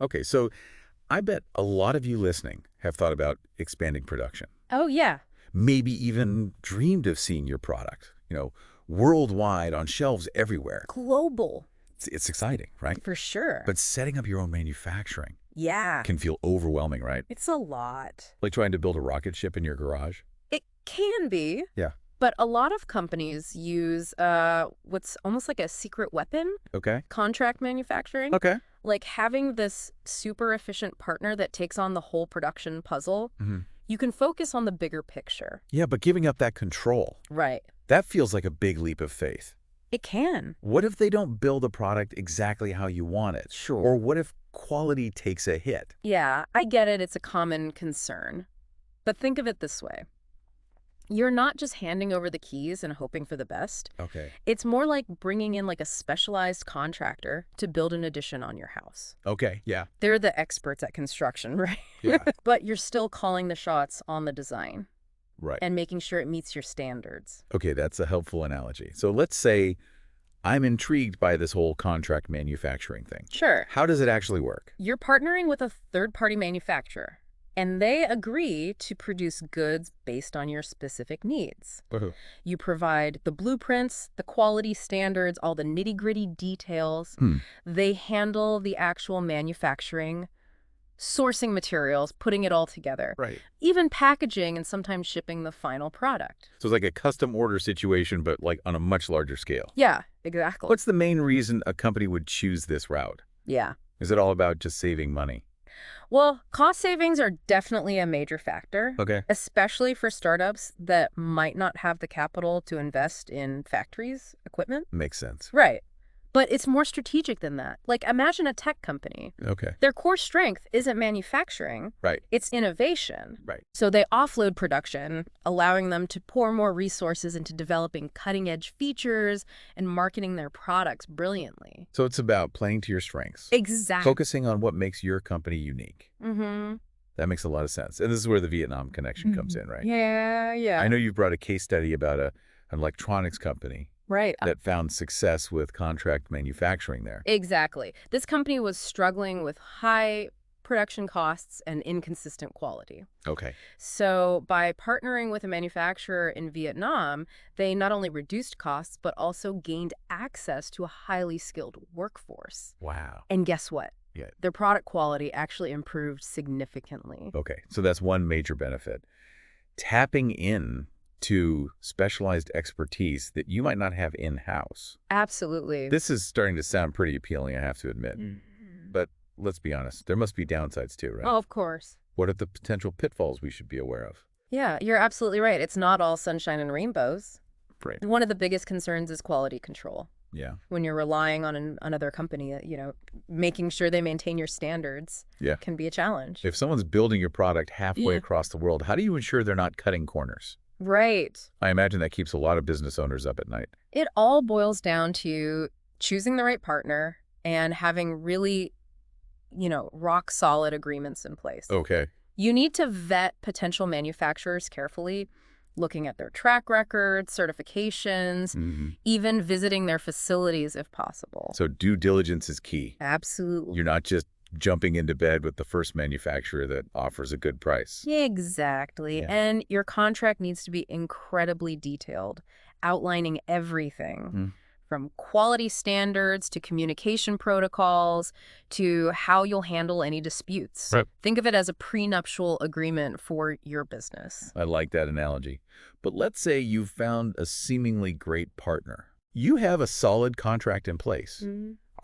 Okay, so I bet a lot of you listening have thought about expanding production. Oh, yeah, Maybe even dreamed of seeing your product, worldwide on shelves everywhere. global, It's exciting, right? for sure. But setting up your own manufacturing Yeah, can feel overwhelming, right? it's a lot. Like trying to build a rocket ship in your garage. It can be, Yeah. but a lot of companies use what's almost like a secret weapon, Okay. contract manufacturing. Okay. Like having this super efficient partner that takes on the whole production puzzle, hmm you can focus on the bigger picture. Yeah, but giving up that control, Right. that feels like a big leap of faith. It can. What if they don't build a product exactly how you want it? Sure. Or what if quality takes a hit? Yeah, I get it. It's a common concern. But think of it this way. You're not just handing over the keys and hoping for the best. Okay. It's more like bringing in like a specialized contractor to build an addition on your house. Okay, yeah. They're the experts at construction, right? Yeah. But you're still calling the shots on the design Right. and making sure it meets your standards. Okay, that's a helpful analogy. So let's say I'm intrigued by this whole contract manufacturing thing. Sure. How does it actually work? You're partnering with a third-party manufacturer, and they agree to produce goods based on your specific needs. Woohoo. You provide the blueprints, the quality standards, all the nitty-gritty details. Hmm. They handle the actual manufacturing, sourcing materials, putting it all together, Right. even packaging and sometimes shipping the final product. So it's like a custom order situation, but like on a much larger scale. Yeah, exactly. What's the main reason a company would choose this route? Yeah. Is it all about just saving money? Well, cost savings are definitely a major factor, Okay. especially for startups that might not have the capital to invest in factories, equipment. Makes sense. Right. But it's more strategic than that. Like, imagine a tech company. Okay. Their core strength isn't manufacturing, Right. it's innovation. Right. So they offload production, allowing them to pour more resources into developing cutting-edge features and marketing their products brilliantly. So it's about playing to your strengths. Exactly. Focusing on what makes your company unique. Mm-hmm. That makes a lot of sense. And this is where the Vietnam connection comes in, right? Yeah. I know you've brought a case study about an electronics company Right. that found success with contract manufacturing there. Exactly. This company was struggling with high production costs and inconsistent quality. Okay. So by partnering with a manufacturer in Vietnam, they not only reduced costs, but also gained access to a highly skilled workforce. Wow. And guess what? Yeah. Their product quality actually improved significantly. Okay. So that's one major benefit. Tapping in to specialized expertise that you might not have in-house. Absolutely. This is starting to sound pretty appealing, I have to admit. But let's be honest, there must be downsides too, right? Oh, of course. What are the potential pitfalls we should be aware of? Yeah, you're absolutely right. It's not all sunshine and rainbows. Right. One of the biggest concerns is quality control. Yeah. When you're relying on another company, making sure they maintain your standards can be a challenge. If someone's building your product halfway Yeah. across the world, how do you ensure they're not cutting corners? Right. I imagine that keeps a lot of business owners up at night. It all boils down to choosing the right partner and having really, rock solid agreements in place. Okay. You need to vet potential manufacturers carefully, looking at their track records, certifications, even visiting their facilities if possible. So due diligence is key. Absolutely. You're not just jumping into bed with the first manufacturer that offers a good price. Exactly. Yeah. And your contract needs to be incredibly detailed, outlining everything from quality standards to communication protocols to how you'll handle any disputes. Right. Think of it as a prenuptial agreement for your business. I like that analogy. But let's say you've found a seemingly great partner. You have a solid contract in place.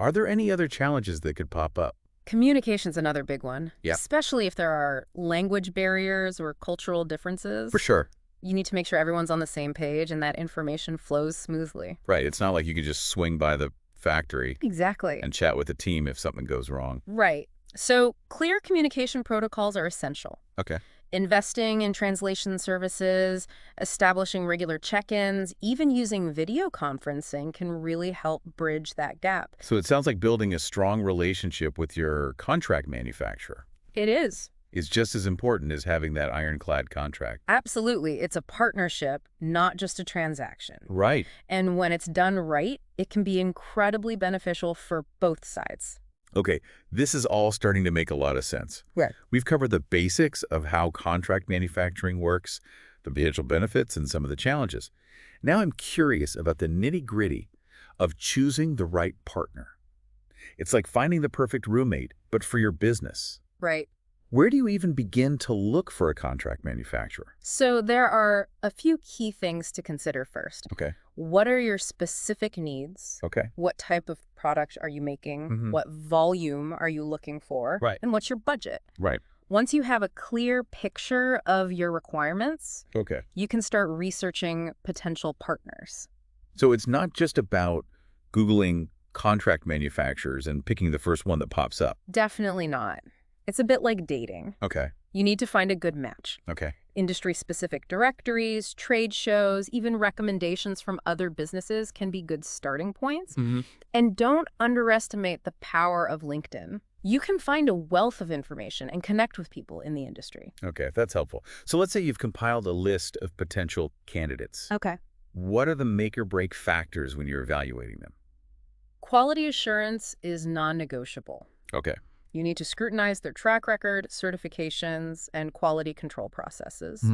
Are there any other challenges that could pop up? Communication's another big one, Yeah. especially if there are language barriers or cultural differences. For sure. You need to make sure everyone's on the same page and that information flows smoothly. Right. It's not like you can just swing by the factory Exactly. and chat with the team if something goes wrong. Right. So clear communication protocols are essential. Okay. Investing in translation services, establishing regular check-ins, even using video conferencing can really help bridge that gap. So it sounds like building a strong relationship with your contract manufacturer It is. is just as important as having that ironclad contract. Absolutely. It's a partnership, not just a transaction. Right. And when it's done right, it can be incredibly beneficial for both sides. Okay, this is all starting to make a lot of sense. Right. We've covered the basics of how contract manufacturing works, the potential benefits, and some of the challenges. Now I'm curious about the nitty-gritty of choosing the right partner. It's like finding the perfect roommate, but for your business. Right. Where do you even begin to look for a contract manufacturer? So there are a few key things to consider first. Okay. What are your specific needs? Okay. What type of product are you making? What volume are you looking for? Right. And what's your budget? Right. Once you have a clear picture of your requirements, Okay. you can start researching potential partners. So it's not just about Googling contract manufacturers and picking the first one that pops up. Definitely not. It's a bit like dating. Okay. You need to find a good match. Okay. Industry-specific directories, trade shows, even recommendations from other businesses can be good starting points. And don't underestimate the power of LinkedIn. You can find a wealth of information and connect with people in the industry. Okay, that's helpful. So let's say you've compiled a list of potential candidates. Okay. What are the make or break factors when you're evaluating them? Quality assurance is non-negotiable. Okay. You need to scrutinize their track record, certifications, and quality control processes.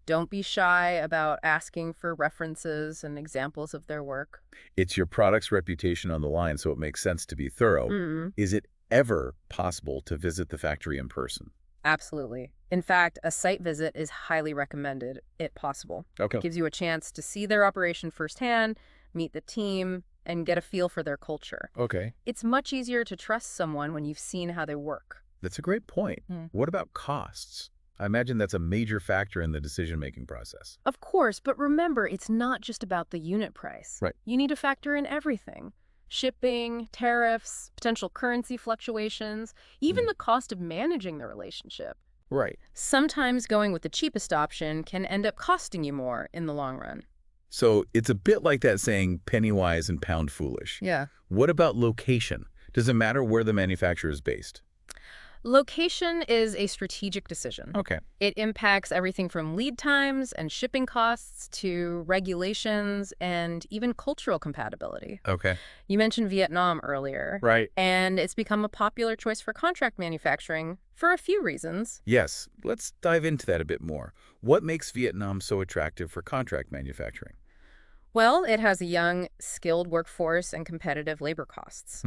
Don't be shy about asking for references and examples of their work. It's your product's reputation on the line, so it makes sense to be thorough. Is it ever possible to visit the factory in person? Absolutely. In fact, a site visit is highly recommended, if possible. Okay. It gives you a chance to see their operation firsthand, meet the team, and get a feel for their culture. Okay. It's much easier to trust someone when you've seen how they work. That's a great point. What about costs? I imagine that's a major factor in the decision-making process. Of course, but remember, it's not just about the unit price. Right. You need to factor in everything. Shipping, tariffs, potential currency fluctuations, even the cost of managing the relationship. Right. Sometimes going with the cheapest option can end up costing you more in the long run. So it's a bit like that saying penny wise and pound foolish. Yeah. What about location? Does it matter where the manufacturer is based? Location is a strategic decision. Okay. It impacts everything from lead times and shipping costs to regulations and even cultural compatibility. Okay. You mentioned Vietnam earlier. Right. And it's become a popular choice for contract manufacturing for a few reasons. Yes. Let's dive into that a bit more. What makes Vietnam so attractive for contract manufacturing? Well, it has a young, skilled workforce and competitive labor costs.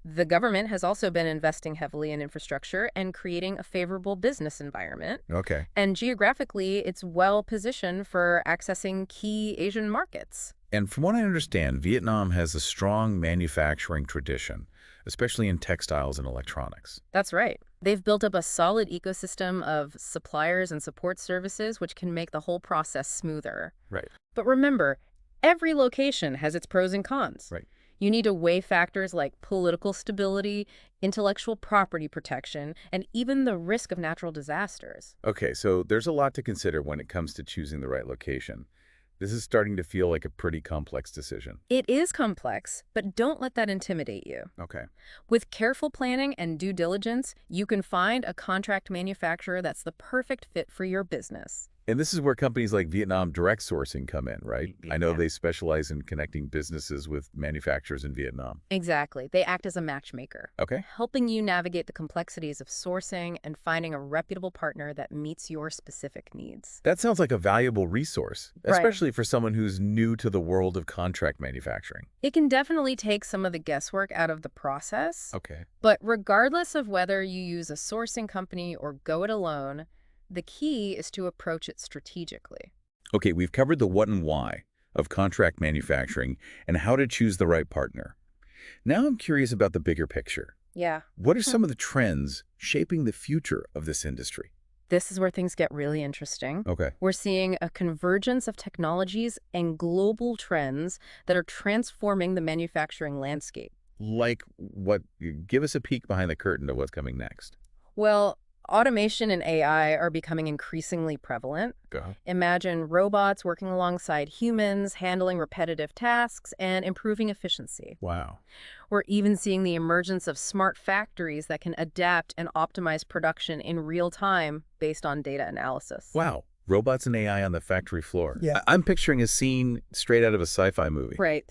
The government has also been investing heavily in infrastructure and creating a favorable business environment. Okay. And geographically, it's well positioned for accessing key Asian markets. And from what I understand, Vietnam has a strong manufacturing tradition, especially in textiles and electronics. That's right. They've built up a solid ecosystem of suppliers and support services, which can make the whole process smoother. Right. But remember, every location has its pros and cons. Right. You need to weigh factors like political stability, intellectual property protection, and even the risk of natural disasters. Okay, so there's a lot to consider when it comes to choosing the right location. This is starting to feel like a pretty complex decision. It is complex, but don't let that intimidate you. Okay. With careful planning and due diligence, you can find a contract manufacturer that's the perfect fit for your business. And this is where companies like Vietnam Direct Sourcing come in, right? I know they specialize in connecting businesses with manufacturers in Vietnam. Exactly. They act as a matchmaker, Okay. helping you navigate the complexities of sourcing and finding a reputable partner that meets your specific needs. That sounds like a valuable resource, especially for someone who's new to the world of contract manufacturing. It can definitely take some of the guesswork out of the process. Okay. But regardless of whether you use a sourcing company or go it alone, the key is to approach it strategically. Okay, we've covered the what and why of contract manufacturing and how to choose the right partner. Now I'm curious about the bigger picture. Yeah. What are some of the trends shaping the future of this industry? This is where things get really interesting. Okay. We're seeing a convergence of technologies and global trends that are transforming the manufacturing landscape. Like what? Give us a peek behind the curtain of what's coming next. Well, automation and AI are becoming increasingly prevalent. Imagine robots working alongside humans, handling repetitive tasks, and improving efficiency. Wow. We're even seeing the emergence of smart factories that can adapt and optimize production in real time based on data analysis. Wow. Robots and AI on the factory floor. Yeah. I'm picturing a scene straight out of a sci-fi movie. Right.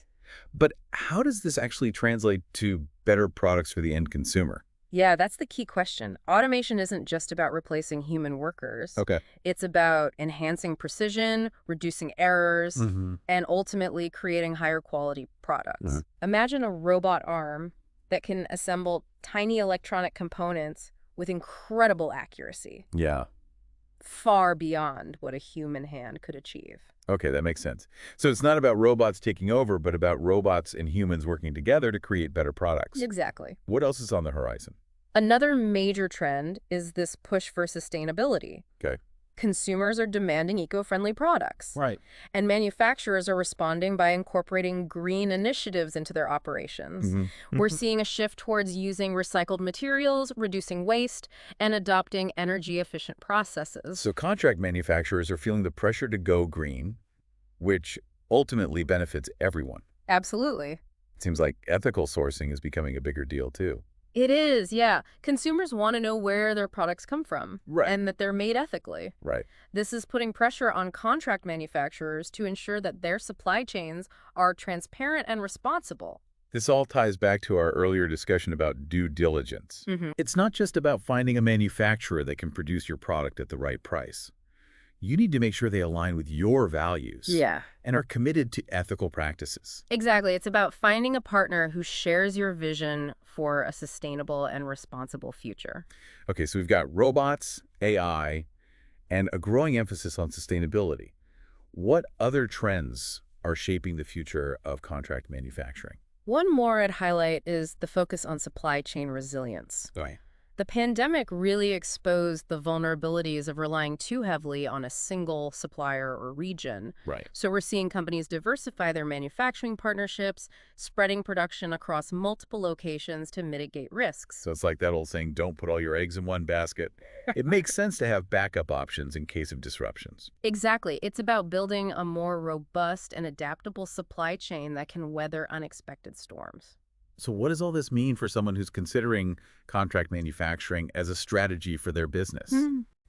But how does this actually translate to better products for the end consumer? Yeah, that's the key question. Automation isn't just about replacing human workers. Okay. It's about enhancing precision, reducing errors, Mm-hmm. and ultimately creating higher quality Uh-huh. products. Imagine a robot arm that can assemble tiny electronic components with incredible accuracy, Yeah. far beyond what a human hand could achieve. Okay, that makes sense. So it's not about robots taking over, but about robots and humans working together to create better products. Exactly. What else is on the horizon? Another major trend is this push for sustainability. Okay. Consumers are demanding eco-friendly products, Right. and manufacturers are responding by incorporating green initiatives into their operations. Mm-hmm. We're Mm-hmm. seeing a shift towards using recycled materials, reducing waste, and adopting energy-efficient processes. So contract manufacturers are feeling the pressure to go green, which ultimately benefits everyone. Absolutely. It seems like ethical sourcing is becoming a bigger deal too. It is, yeah. Consumers want to know where their products come from Right. and that they're made ethically. Right. This is putting pressure on contract manufacturers to ensure that their supply chains are transparent and responsible. This all ties back to our earlier discussion about due diligence. Hmm. It's not just about finding a manufacturer that can produce your product at the right price. You need to make sure they align with your values Yeah. and are committed to ethical practices. Exactly. It's about finding a partner who shares your vision for a sustainable and responsible future. Okay, so we've got robots, AI, and a growing emphasis on sustainability. What other trends are shaping the future of contract manufacturing? One more I'd highlight is the focus on supply chain resilience. Right. The pandemic really exposed the vulnerabilities of relying too heavily on a single supplier or region. Right. So we're seeing companies diversify their manufacturing partnerships, spreading production across multiple locations to mitigate risks. So it's like that old saying, don't put all your eggs in one basket. It makes sense to have backup options in case of disruptions. Exactly. It's about building a more robust and adaptable supply chain that can weather unexpected storms. So what does all this mean for someone who's considering contract manufacturing as a strategy for their business?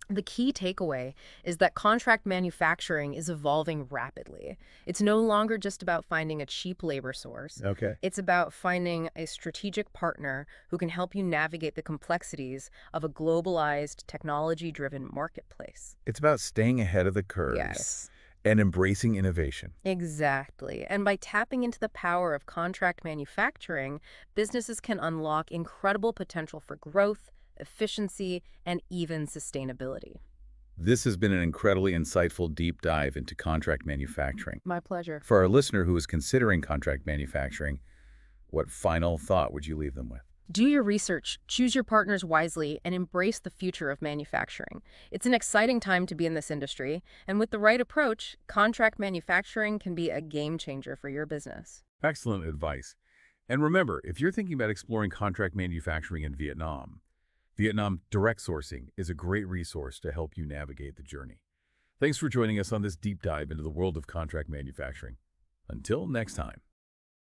The key takeaway is that contract manufacturing is evolving rapidly. It's no longer just about finding a cheap labor source. Okay. It's about finding a strategic partner who can help you navigate the complexities of a globalized, technology-driven marketplace. It's about staying ahead of the curves Yes. and embracing innovation. Exactly. And by tapping into the power of contract manufacturing, businesses can unlock incredible potential for growth, efficiency, and even sustainability. This has been an incredibly insightful deep dive into contract manufacturing. My pleasure. For our listener who is considering contract manufacturing, what final thought would you leave them with? Do your research, choose your partners wisely, and embrace the future of manufacturing. It's an exciting time to be in this industry, and with the right approach, contract manufacturing can be a game changer for your business. Excellent advice. And remember, if you're thinking about exploring contract manufacturing in Vietnam direct sourcing is a great resource to help you navigate the journey. Thanks for joining us on this deep dive into the world of contract manufacturing. Until next time.